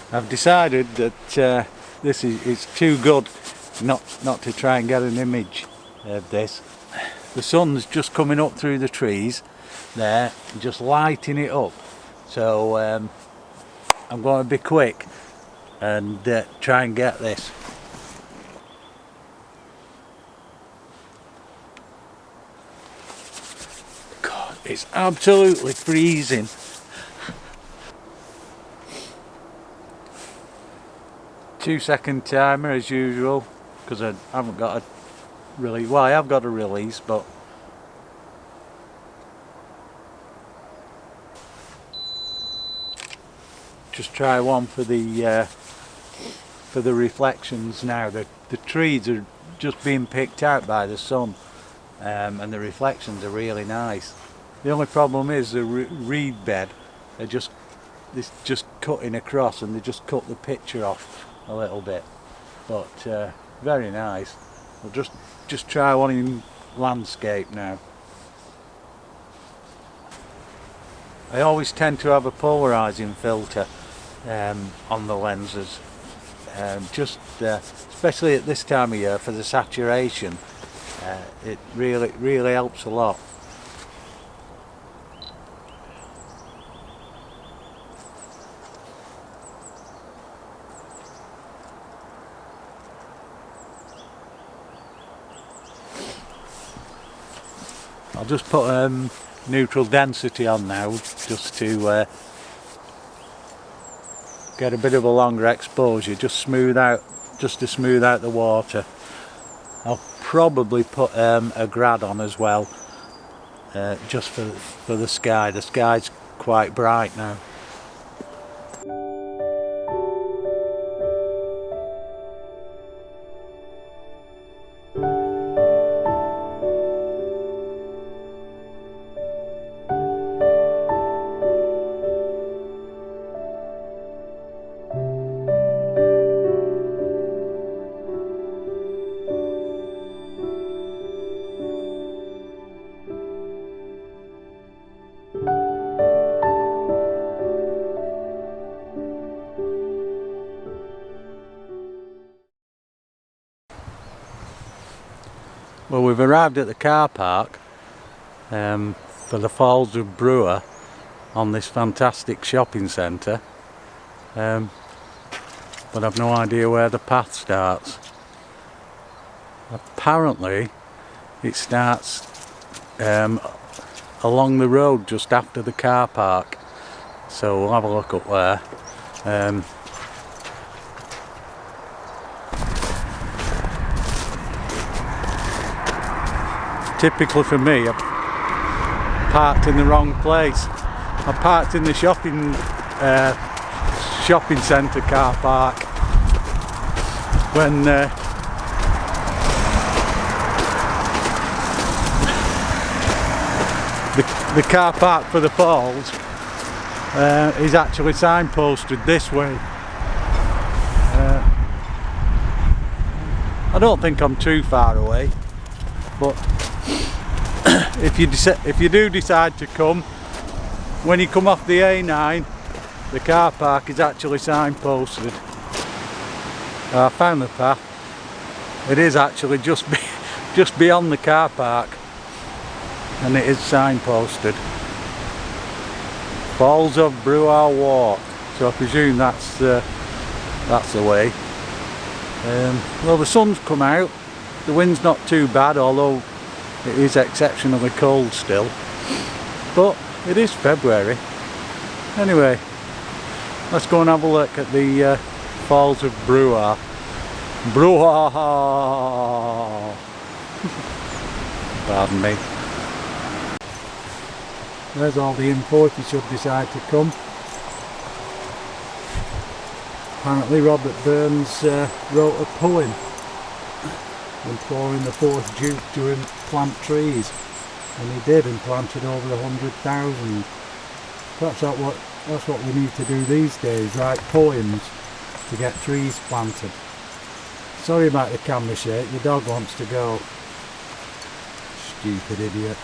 I've decided that it's too good not to try and get an image of this. The sun's just coming up through the trees there, just lighting it up. So I'm going to be quick and try and get this. God, it's absolutely freezing. 2-second timer as usual, because I haven't got a really, well, I have got a release, but just try one for the reflections now. The trees are just being picked out by the sun, and the reflections are really nice. The only problem is the reed bed, it's just cutting across, and they just cut the picture off a little bit, but very nice. We'll just try one in landscape now. I always tend to have a polarizing filter on the lenses, especially at this time of year for the saturation. It really helps a lot. I'll just put neutral density on now, just to get a bit of a longer exposure, just to smooth out the water. I'll probably put a grad on as well, just for the sky. The sky's quite bright now. Well, we've arrived at the car park for the Falls of Brewer on this fantastic shopping centre, but I've no idea where the path starts. Apparently it starts along the road just after the car park, so we'll have a look up there. Typically for me, I parked in the wrong place. I parked in the shopping centre car park when the car park for the falls is actually signposted this way. I don't think I'm too far away, but if you do decide to come, when you come off the A9, the car park is actually signposted. I found the path. It is actually just beyond the car park, and it is signposted. Falls of Brewer Walk. So I presume that's the way. Well, the sun's come out. The wind's not too bad, although it is exceptionally cold still. But it is February. Anyway, let's go and have a look at the Falls of Brewer. Pardon me. There's all the info if you should decide to come. Apparently Robert Burns wrote a poem imploring the 4th Duke to plant trees, and he did, and planted over 100,000. Perhaps that's what we need to do these days, write poems to get trees planted. Sorry about the camera shake, the dog wants to go. Stupid idiot.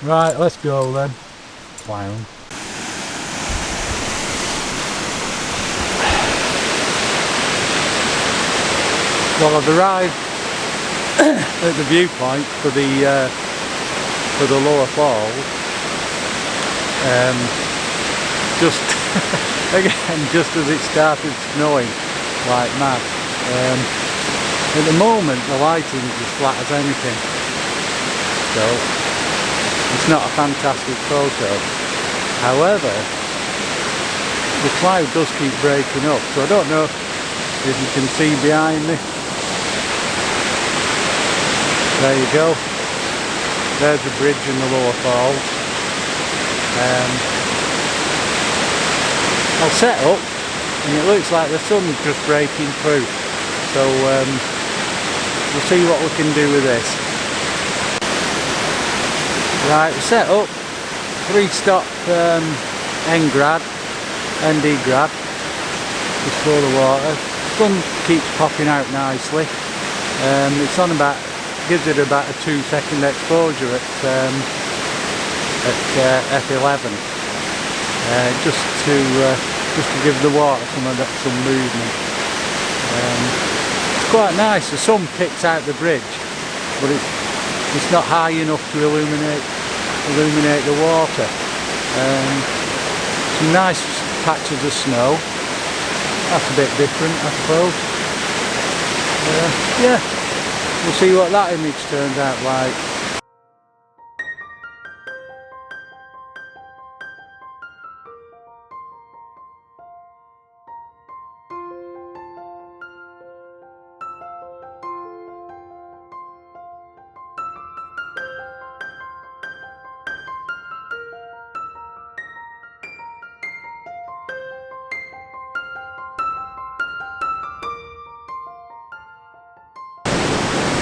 Right, let's go then. Clown. Well, I've arrived at the viewpoint for the lower falls. Just again, just as it started snowing like mad. At the moment, the lighting is as flat as anything, so it's not a fantastic photo. However, the cloud does keep breaking up, so I don't know if you can see behind me. There you go. There's the bridge in the lower falls. I'll set up, and it looks like the sun's just breaking through. So we'll see what we can do with this. Right, set up. 3-stop ND grad, just for the water. Sun keeps popping out nicely. It's on about, gives it about a 2-second exposure at f11, just to give the water some movement. It's quite nice. The sun picks out the bridge, but it's not high enough to illuminate the water. Some nice patches of snow. That's a bit different, I suppose. Yeah, we'll see what that image turns out like.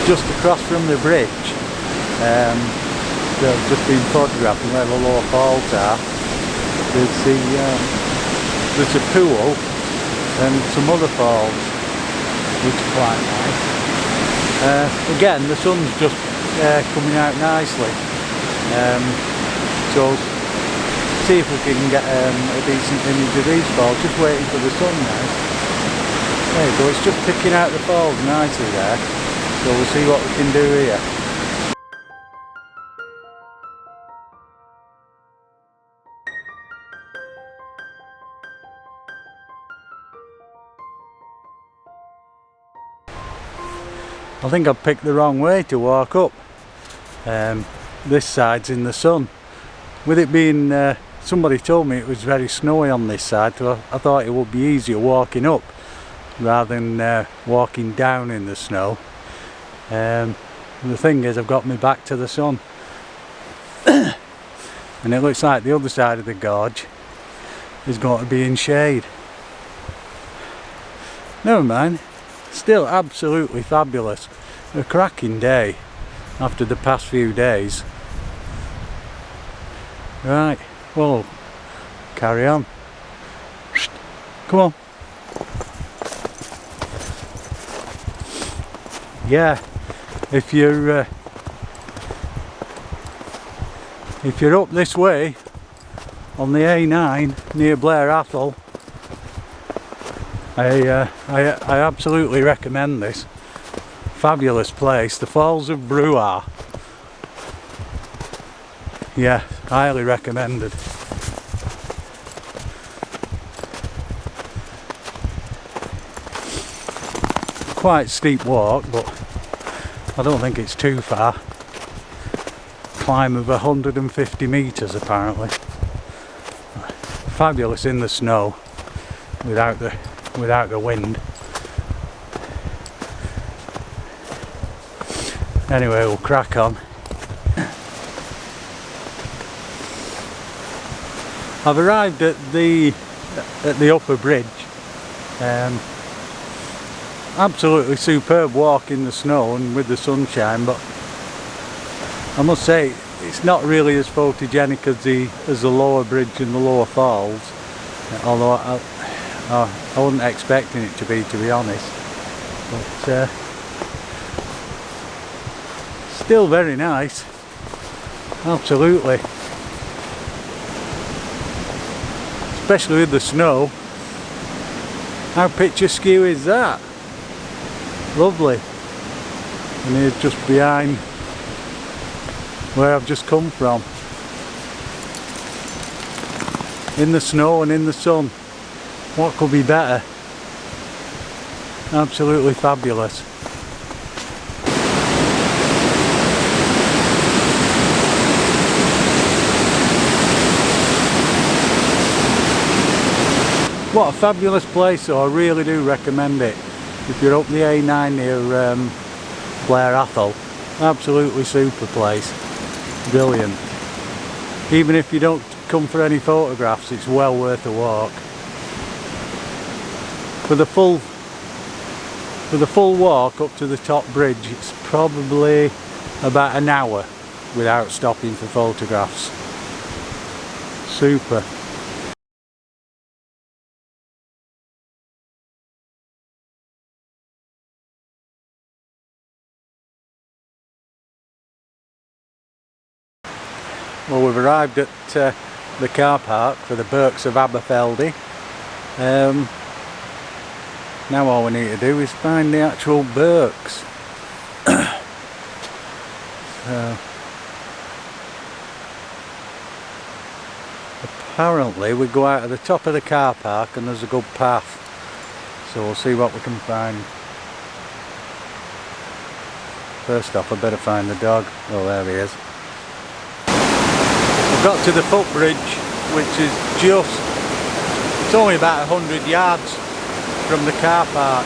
Just across from the bridge, they've just been photographing where the lower falls are. There's a pool and some other falls, which are quite nice. Again, the sun's just coming out nicely, so see if we can get a decent image of these falls. Just waiting for the sun now. There you go, it's just picking out the falls nicely there. So we'll see what we can do here. I think I've picked the wrong way to walk up. This side's in the sun. With it being, somebody told me it was very snowy on this side, so I thought it would be easier walking up rather than walking down in the snow. The thing is, I've got my back to the sun, and it looks like the other side of the gorge is going to be in shade. Never mind, still absolutely fabulous. A cracking day after the past few days. Right, well, carry on. Come on. yeah, if you're up this way on the A9 near Blair Athol, I absolutely recommend this. Fabulous place, the Falls of Bruar. Yeah, highly recommended. Quite steep walk, but I don't think it's too far. Climb of 150 metres apparently. Fabulous in the snow without the wind. Anyway, we'll crack on. I've arrived at the upper bridge. Absolutely superb walk in the snow and with the sunshine, but I must say it's not really as photogenic as the lower bridge and the lower falls, although I wasn't expecting it to be honest. But still very nice, absolutely. Especially with the snow. How picturesque is that? Lovely. And here's just behind where I've just come from. In the snow and in the sun. What could be better? Absolutely fabulous. What a fabulous place, so I really do recommend it. If you're up the A9 near Blair Athol, absolutely super place. Brilliant. Even if you don't come for any photographs, it's well worth a walk. For the full walk up to the top bridge, it's probably about an hour without stopping for photographs. Super. Well, we've arrived at the car park for the Berks of Aberfeldy. Now all we need to do is find the actual Berks. Apparently we go out of the top of the car park and there's a good path, so we'll see what we can find. First off, I better find the dog. Oh, there he is. I've got to the footbridge, which is it's only about 100 yards from the car park.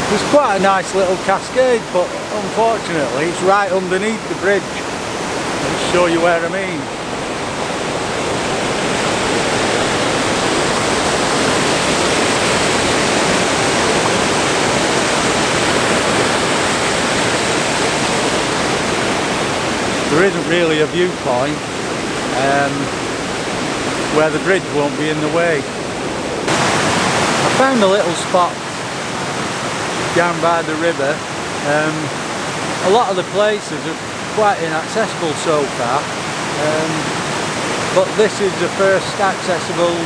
There's quite a nice little cascade, but unfortunately it's right underneath the bridge. I'll just show you where I mean. There isn't really a viewpoint where the bridge won't be in the way. I found a little spot down by the river. A lot of the places are quite inaccessible so far, but this is the first accessible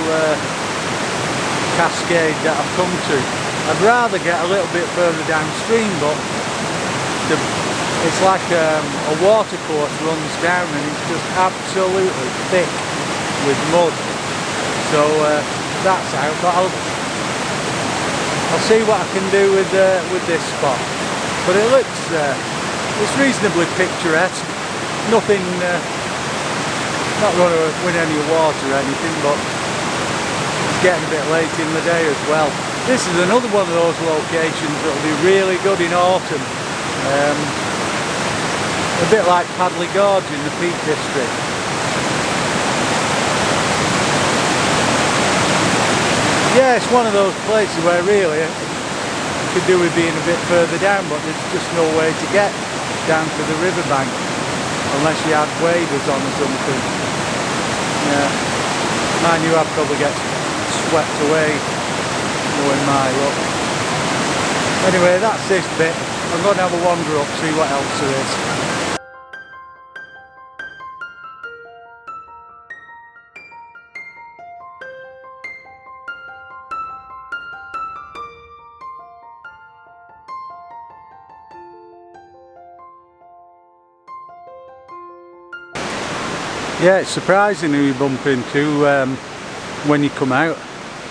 cascade that I've come to. I'd rather get a little bit further downstream, but it's like a water course runs down and it's just absolutely thick with mud. So that's out, but I'll see what I can do with this spot. But it looks it's reasonably picturesque. Nothing, not going to win any awards or anything, but it's getting a bit late in the day as well. This is another one of those locations that will be really good in autumn. A bit like Padley Gorge in the Peak District. Yeah, it's one of those places where really you could do with being a bit further down, but there's just no way to get down to the riverbank unless you had waders on or something. Yeah, I knew I'd probably get swept away knowing my luck. Anyway, that's this bit. I'm going to have a wander up, see what else there is. Yeah, it's surprising who you bump into when you come out.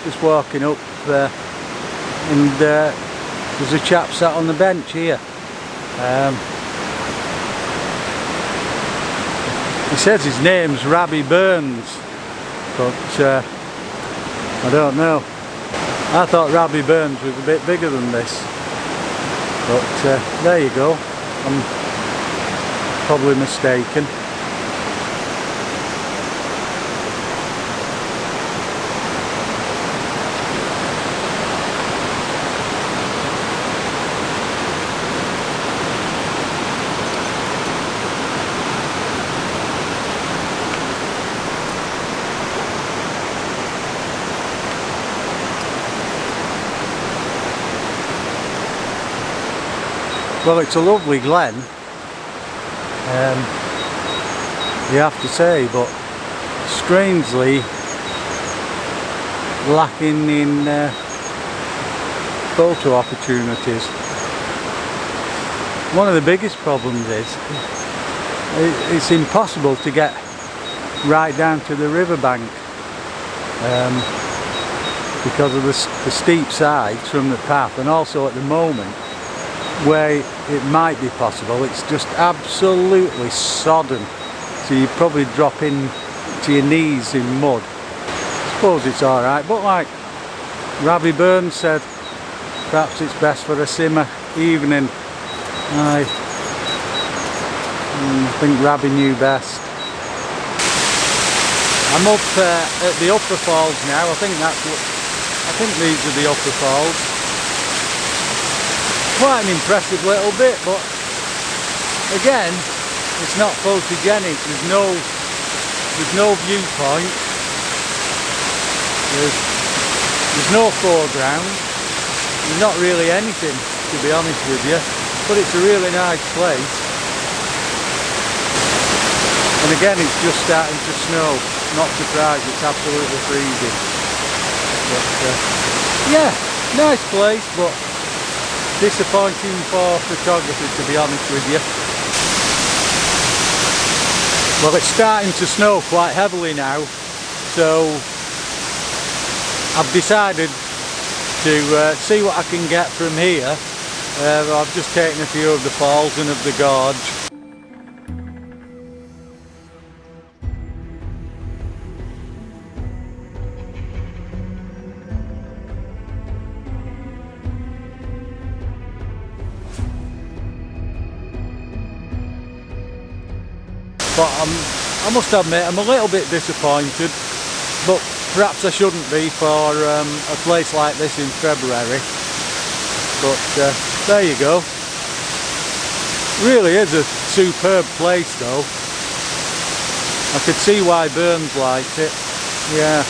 Just walking up there, and there's a chap sat on the bench here. He says his name's Robbie Burns, but I don't know. I thought Robbie Burns was a bit bigger than this, but there you go. I'm probably mistaken. Well, it's a lovely glen, you have to say, but strangely lacking in photo opportunities. One of the biggest problems is it's impossible to get right down to the riverbank because of the steep sides from the path, and also at the moment where it might be possible, it's just absolutely sodden, so you probably drop in to your knees in mud. I suppose it's alright, but like Robbie Burns said, perhaps it's best for a simmer evening. I think Robbie knew best. I'm up at the upper falls now. I think these are the upper falls. Quite an impressive little bit, but again, it's not photogenic. There's no viewpoint. There's no foreground. There's not really anything, to be honest with you. But it's a really nice place. And again, it's just starting to snow. Not surprised, it's absolutely freezing. But yeah, nice place, but disappointing for photography, to be honest with you. Well, it's starting to snow quite heavily now, so I've decided to see what I can get from here. I've just taken a few of the falls and of the gorge. But I must admit, I'm a little bit disappointed, but perhaps I shouldn't be for a place like this in February. But there you go. Really is a superb place though. I could see why Burns liked it. Yeah.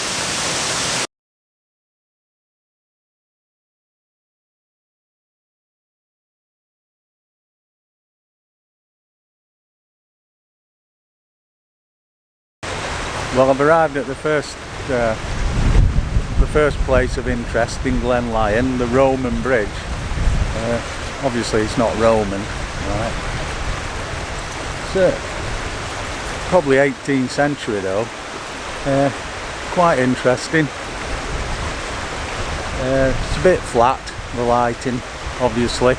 Well, I've arrived at the first place of interest in Glen Lyon, the Roman Bridge. Obviously it's not Roman, right? It's probably 18th century though. Quite interesting. It's a bit flat, the lighting, obviously.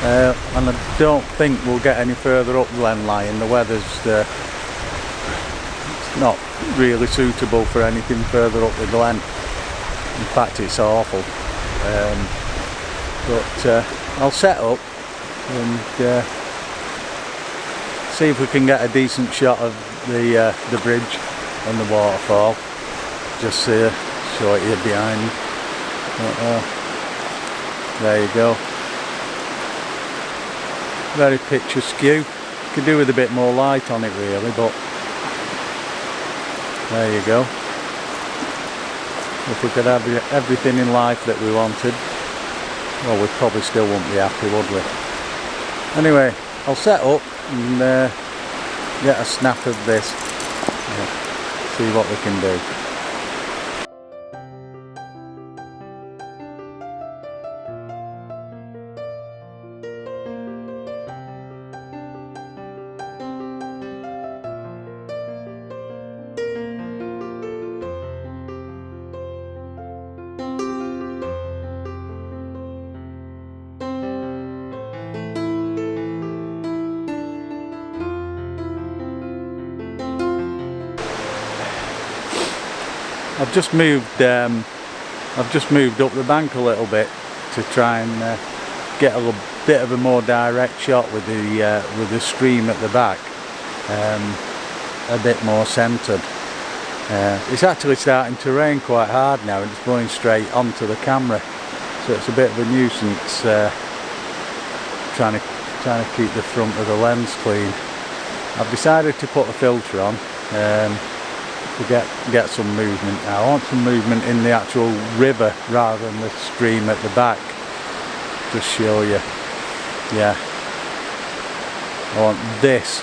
And I don't think we'll get any further up Glen Lyon. The weather's not really suitable for anything further up the glen. In fact, it's awful. But I'll set up and see if we can get a decent shot of the bridge and the waterfall. Just show it here behind. There you go. Very picturesque. Could do with a bit more light on it really, but there you go. If we could have everything in life that we wanted. well, we probably still wouldn't be happy, would we? Anyway, I'll set up and get a snap of this, see what we can do. I've just moved up the bank a little bit to try and get a little bit of a more direct shot with the stream at the back, a bit more centred. It's actually starting to rain quite hard now, and it's going straight onto the camera, so it's a bit of a nuisance trying to keep the front of the lens clean. I've decided to put a filter on. To get some movement now. I want some movement in the actual river rather than the stream at the back. Just show you. Yeah. I want this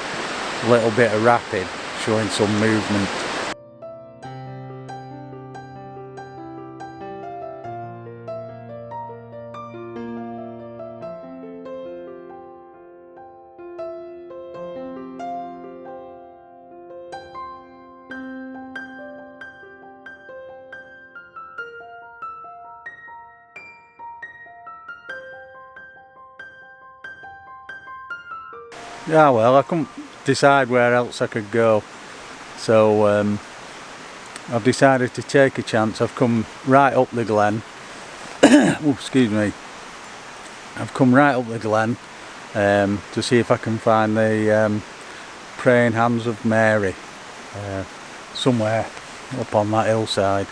little bit of rapid showing some movement. Yeah, well, I couldn't decide where else I could go, so I've decided to take a chance. I've come right up the glen. Oh, excuse me. I've come right up the glen to see if I can find the praying hands of Mary somewhere up on that hillside.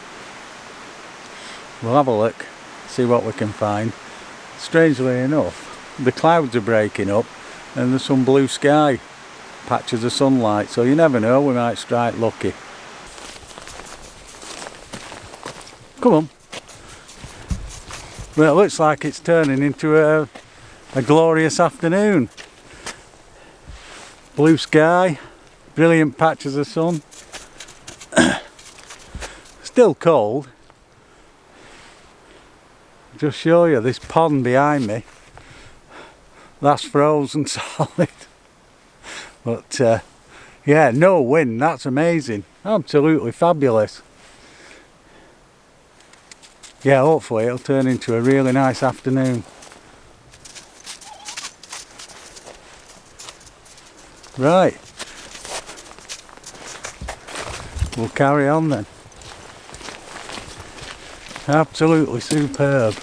We'll have a look, see what we can find. Strangely enough, the clouds are breaking up and there's some blue sky, patches of sunlight, so you never know, we might strike lucky. Come on. Well, it looks like it's turning into a glorious afternoon. Blue sky, brilliant patches of sun. Still cold. Just show you this pond behind me. That's frozen solid. But yeah, no wind, that's amazing. Absolutely fabulous. Yeah, hopefully it'll turn into a really nice afternoon. Right. We'll carry on then. Absolutely superb.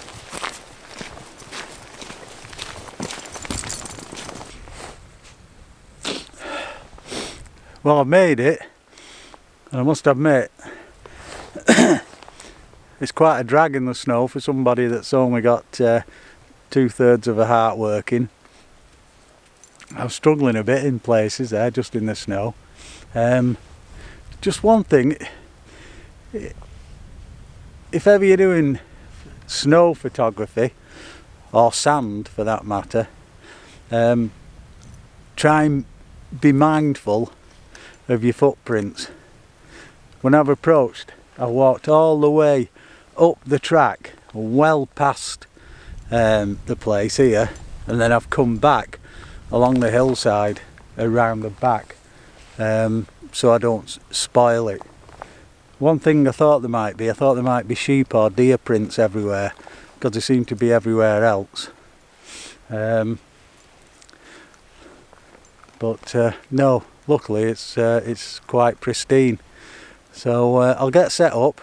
Well, I've made it, and I must admit it's quite a drag in the snow for somebody that's only got 2/3 of a heart working. I was struggling a bit in places there, just in the snow. Just one thing, if ever you're doing snow photography, or sand for that matter, try and be mindful of your footprints. When I've approached, I walked all the way up the track, well past the place here, and then I've come back along the hillside around the back, so I don't spoil it. One thing I thought there might be sheep or deer prints everywhere, because they seem to be everywhere else. But no, luckily it's quite pristine. So I'll get set up,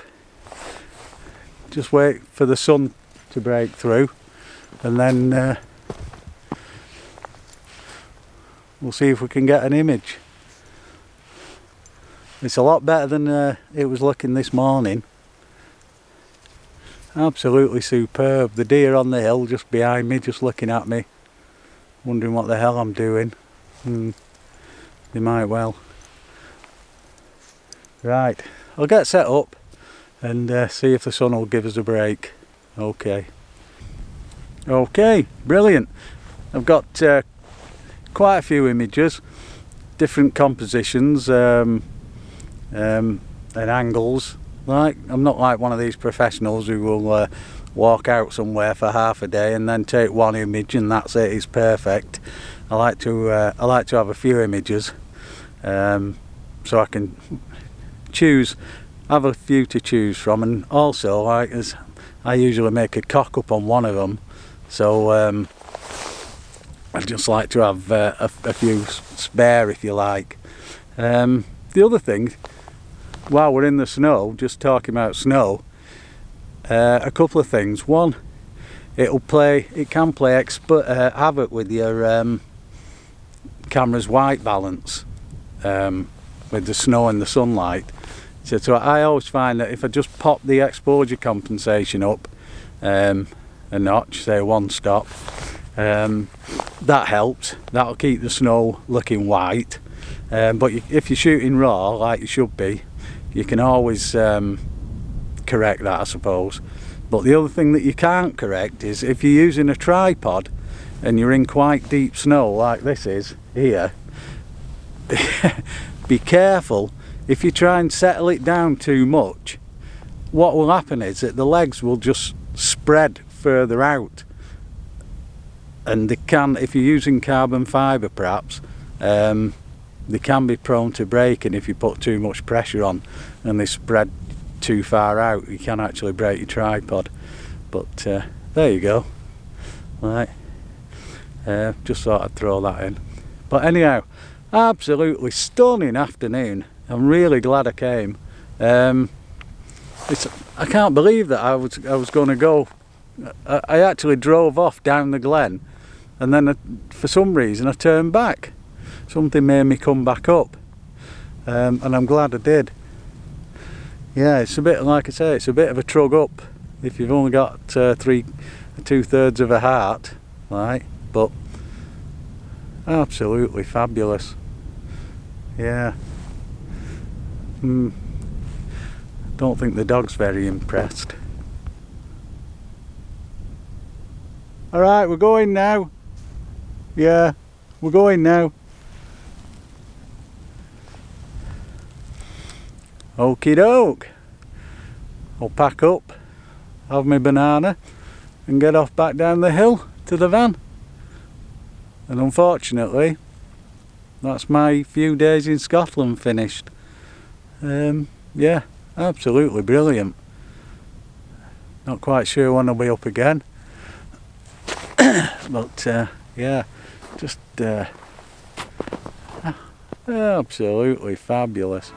just wait for the sun to break through, and then we'll see if we can get an image. It's a lot better than it was looking this morning. Absolutely superb. The deer on the hill just behind me, just looking at me, wondering what the hell I'm doing. They might well. Right, I'll get set up and see if the sun will give us a break. Okay. Okay, brilliant. I've got quite a few images, different compositions and angles. I'm not like one of these professionals who will walk out somewhere for half a day and then take one image and that's it, it's perfect. I like to have a few images so I can have a few to choose from, and also I usually make a cock up on one of them, so I just like to have a few spare, if you like. The other thing, while we're in the snow, just talking about snow, a couple of things. One, it can play havoc with your camera's white balance with the snow and the sunlight. So I always find that if I just pop the exposure compensation up a notch, say 1 stop, that helps. That'll keep the snow looking white. But if you're shooting raw, like you should be, you can always correct that, I suppose. But the other thing that you can't correct is if you're using a tripod and you're in quite deep snow like this is here, be careful. If you try and settle it down too much, what will happen is that the legs will just spread further out, and they can, if you're using carbon fibre perhaps, they can be prone to breaking if you put too much pressure on and they spread too far out. You can actually break your tripod. But there you go. Right, just thought I'd throw that in. But anyhow, absolutely stunning afternoon. I'm really glad I came. I can't believe that I was going to go. I actually drove off down the glen, and then for some reason I turned back. Something made me come back up, and I'm glad I did. Yeah, it's a bit, like I say, it's a bit of a trug up if you've only got 2/3 of a heart, right? But absolutely fabulous. Yeah. Don't think the dog's very impressed. Alright, we're going now. Yeah, we're going now. Okie doke. I'll pack up, have my banana and get off back down the hill to the van. And unfortunately, that's my few days in Scotland finished. Yeah, absolutely brilliant. Not quite sure when I'll be up again. But yeah, just absolutely fabulous.